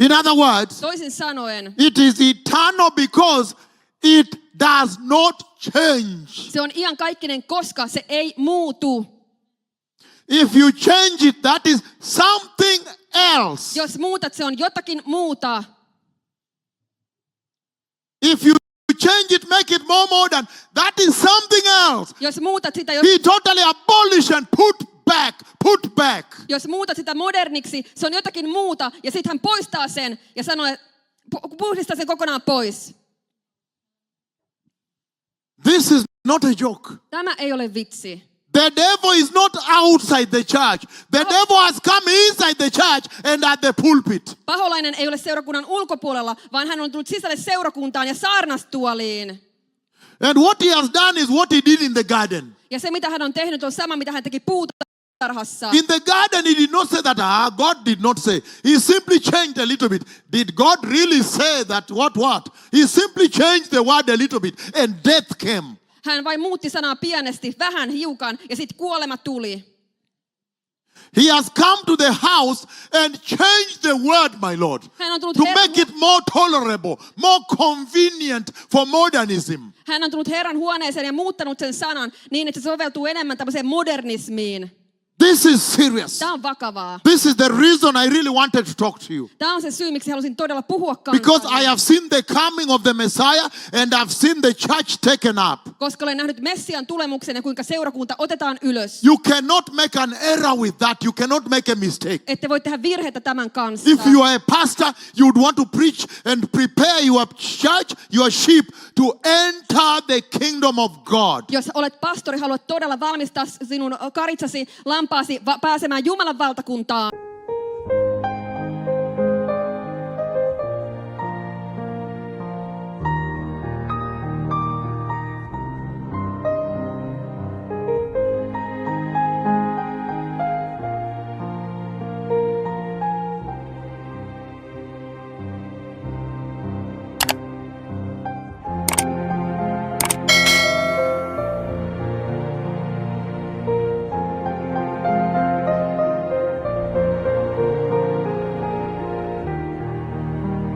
In other words, Toisin sanoen, it is eternal because it does not change. se on iankaikkinen, koska se ei muutu. If you change it, that is something else. Jos muutat, se on jotakin muuta. If you change it, make it more modern, that is something else. Jos muutat sitä, He totally abolished and put back. jos muutat sitä moderniksi, se on jotakin muuta. Ja sitten hän poistaa sen ja sanoo, puhdistaa sen kokonaan pois. This is not a joke. Tämä ei ole vitsi. The devil is not outside the church. The devil has come inside the church and at the pulpit. Paholainen ei ole seurakunnan ulkopuolella, vaan hän on tullut sisälle seurakuntaan ja saarnastuoliin. And what he has done is what he did in the garden. Ja se, mitä hän on tehnyt, on sama, mitä hän teki puutarhassa. In the garden, he did not say that, God did not say. He simply changed a little bit. Did God really say that what? He simply changed the word a little bit and death came. Hän vain muutti sanaa pienesti, vähän hiukan, ja sitten kuolema tuli. He has come to the house and changed the word, my Lord, Hän on tullut to make it more tolerable, more convenient for modernism. Hän on tullut Herran huoneeseen ja muuttanut sen sanan niin, että se soveltuu enemmän tämmöiseen modernismiin. This is serious. Tämä on vakavaa. This is the reason I really wanted to talk to you. Tämä on se syy, miksi halusin todella puhua Because I kanssanne. have seen the coming of the Messiah and I've seen the church taken up. Koska olen nähnyt Messian tulemuksen ja kuinka seurakunta otetaan ylös. You cannot make an error with that. You cannot make a mistake. Ette voi tehdä virheitä tämän kanssa. If you are a pastor, you would want to preach and prepare your church, your sheep to enter the kingdom of God. Jos olet pastori, haluat todella valmistaa sinun karitsasi, lampaasi pääsemään Jumalan valtakuntaan.